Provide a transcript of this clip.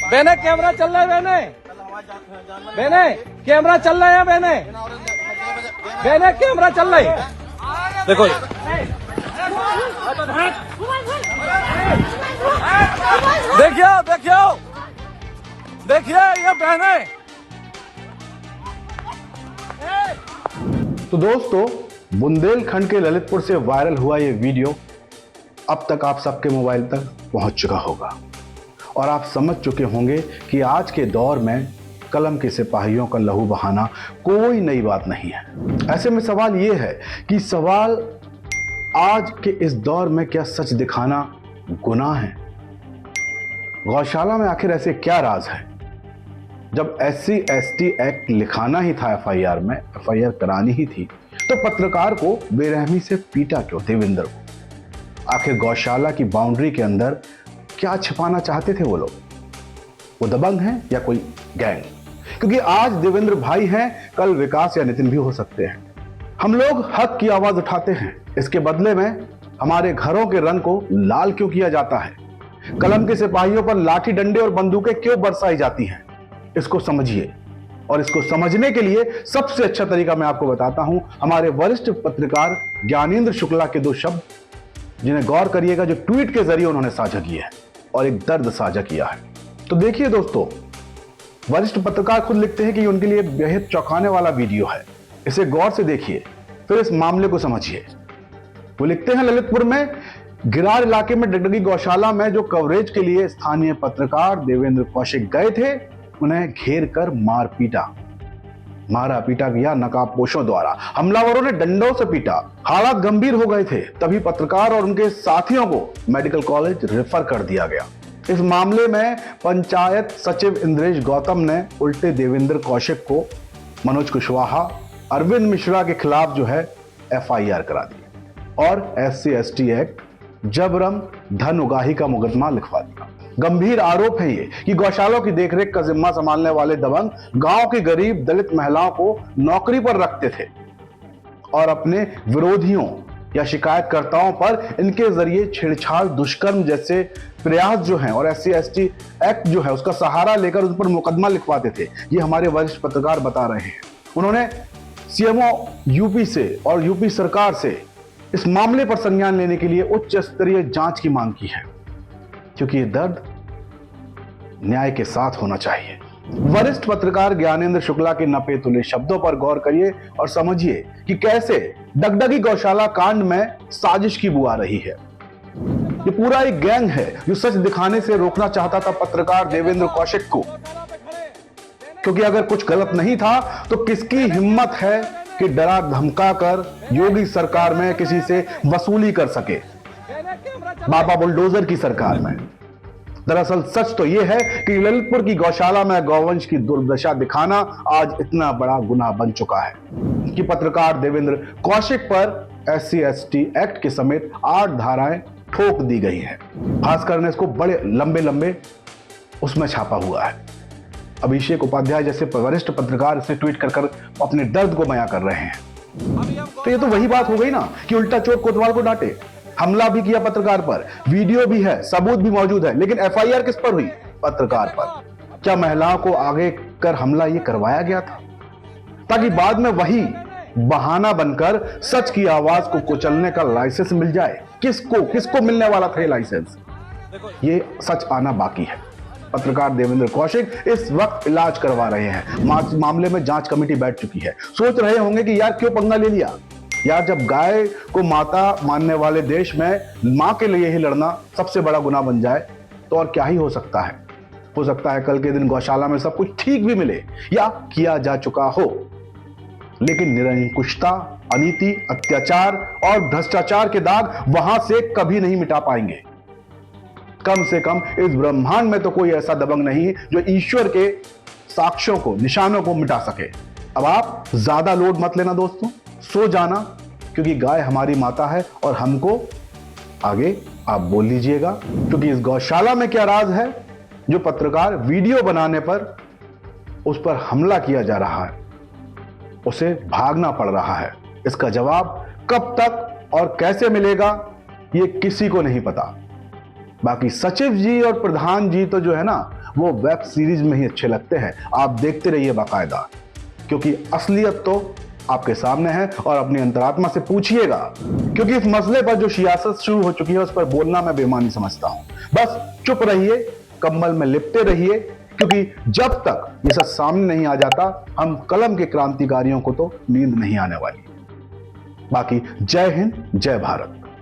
बहने कैमरा चल रहा है, बहने बहने कैमरा चल रहा है, बहने बहने कैमरा चल रहा है। देखो देखिए देखिए देखिए ये बहने। तो दोस्तों, बुंदेलखंड के ललितपुर से वायरल हुआ ये वीडियो अब तक आप सबके मोबाइल तक पहुंच चुका होगा और आप समझ चुके होंगे कि आज के दौर में कलम के सिपाहियों का लहू बहाना कोई नई बात नहीं है। ऐसे में सवाल ये है कि सवाल आज के इस दौर में क्या सच दिखाना गुनाह है? गौशाला में आखिर ऐसे क्या राज है? जब SC/ST एक्ट लिखाना ही था FIR में, FIR करानी ही थी, तो पत्रकार को बेरहमी से पीटा क्यों देवेंद्र को? आखिर गौशाला की बाउंड्री के अंदर क्या छिपाना चाहते थे वो लोग? वो दबंग हैं या कोई गैंग? क्योंकि आज देवेंद्र भाई हैं, कल विकास या नितिन भी हो सकते हैं। हम लोग हक की आवाज उठाते हैं, इसके बदले में हमारे घरों के रंग को लाल क्यों किया जाता है? कलम के सिपाहियों पर लाठी डंडे और बंदूकें क्यों बरसाई जाती हैं? इसको समझिए, और इसको समझने के लिए सबसे अच्छा तरीका मैं आपको बताता हूं, हमारे वरिष्ठ पत्रकार ज्ञानेंद्र शुक्ला के 2 शब्द, जिन्हें गौर करिएगा, जो ट्वीट के जरिए उन्होंने साझा किए हैं और एक दर्द साझा किया है। तो देखिए दोस्तों, वरिष्ठ पत्रकार खुद लिखते हैं कि उनके लिए बेहद चौंकाने वाला वीडियो है, इसे गौर से देखिए, फिर इस मामले को समझिए। वो लिखते हैं, ललितपुर में गिरार इलाके में डगडगी गौशाला में जो कवरेज के लिए स्थानीय पत्रकार देवेंद्र कौशिक गए थे, उन्हें घेर कर मारा पीटा गया नकाबपोशों द्वारा। हमलावरों ने डंडों से पीटा, हालात गंभीर हो गए थे, तभी पत्रकार और उनके साथियों को मेडिकल कॉलेज रेफर कर दिया गया। इस मामले में पंचायत सचिव इंद्रेश गौतम ने उल्टे देवेंद्र कौशिक को, मनोज कुशवाहा, अरविंद मिश्रा के खिलाफ जो है FIR करा दी और SC/ST एक्ट जबरन धन उगाही का मुकदमा लिखवा दिया। गंभीर आरोप है ये कि गौशालों की देखरेख का जिम्मा संभालने वाले दबंग गांव की गरीब दलित महिलाओं को नौकरी पर रखते थे और अपने विरोधियों या शिकायतकर्ताओं पर इनके जरिए छेड़छाड़, दुष्कर्म जैसे प्रयास जो हैं और SC/ST एक्ट जो है उसका सहारा लेकर उन पर मुकदमा लिखवाते थे। ये हमारे वरिष्ठ पत्रकार बता रहे हैं। उन्होंने CMO यूपी से और यूपी सरकार से इस मामले पर संज्ञान लेने के लिए उच्च स्तरीय जांच की मांग की है, क्योंकि ये दर्द न्याय के साथ होना चाहिए। वरिष्ठ पत्रकार ज्ञानेंद्र शुक्ला के नपे तुले शब्दों पर गौर करिए और समझिए कि कैसे डगडगी गौशाला कांड में साजिश की बू आ रही है। ये पूरा एक गैंग है जो सच दिखाने से रोकना चाहता था पत्रकार देवेंद्र कौशिक को, क्योंकि अगर कुछ गलत नहीं था तो किसकी हिम्मत है कि डरा धमका कर योगी सरकार में किसी से वसूली कर सके, बाबा बुलडोजर की सरकार में। दरअसल सच तो यह है कि ललितपुर की गौशाला में गौवंश की दुर्दशा दिखाना आज इतना बड़ा गुनाह बन चुका है कि पत्रकार देवेंद्र कौशिक पर SC/ST एक्ट के समेत 8 धाराएं ठोक दी गई हैं। भास्कर ने इसको बड़े लंबे उसमें छापा हुआ है। अभिषेक उपाध्याय जैसे वरिष्ठ पत्रकार इसे ट्वीट कर अपने दर्द को बयां कर रहे हैं। तो ये तो वही बात हो गई ना कि उल्टा चोर कोतवाल को डांटे। हमला भी किया पत्रकार पर, वीडियो भी है, सबूत भी मौजूद है, लेकिन FIR किस पर हुई? पत्रकार पर। क्या महिलाओं को आगे कर हमला ये करवाया गया था ताकि बाद में वही बहाना बनकर सच की आवाज को कुचलने का लाइसेंस मिल जाए? किसको मिलने वाला था ये लाइसेंस? ये सच आना बाकी है। पत्रकार देवेंद्र कौशिक इस वक्त इलाज करवा रहे हैं। मामले में जांच कमेटी बैठ चुकी है। सोच रहे होंगे कि यार क्यों पंगा ले लिया? यार, जब गाय को माता मानने वाले देश में मां के लिए ही लड़ना सबसे बड़ा गुनाह बन जाए तो और क्या ही हो सकता है। हो सकता है कल के दिन गौशाला में सब कुछ ठीक भी मिले या किया जा चुका हो, लेकिन निरंकुशता, अनीति, अत्याचार और भ्रष्टाचार के दाग वहां से कभी नहीं मिटा पाएंगे। कम से कम इस ब्रह्मांड में तो कोई ऐसा दबंग नहीं जो ईश्वर के साक्ष्यों को, निशानों को मिटा सके। अब आप ज्यादा लोड मत लेना दोस्तों, सो जाना, क्योंकि गाय हमारी माता है और हमको आगे आप बोल लीजिएगा। क्योंकि इस गौशाला में क्या राज है जो पत्रकार वीडियो बनाने पर उस पर हमला किया जा रहा है, उसे भागना पड़ रहा है। इसका जवाब कब तक और कैसे मिलेगा ये किसी को नहीं पता। बाकी सचिव जी और प्रधान जी तो जो है ना, वो वेब सीरीज में ही अच्छे लगते हैं। आप देखते रहिए बाकायदा, क्योंकि असलियत तो आपके सामने है। और अपनी अंतरात्मा से पूछिएगा, क्योंकि इस मसले पर जो सियासत शुरू हो चुकी है उस पर बोलना मैं बेईमानी समझता हूं। बस चुप रहिए, कंबल में लिपटे रहिए, क्योंकि जब तक ये सब सामने नहीं आ जाता हम कलम के क्रांतिकारियों को तो नींद नहीं आने वाली। बाकी जय हिंद, जय भारत।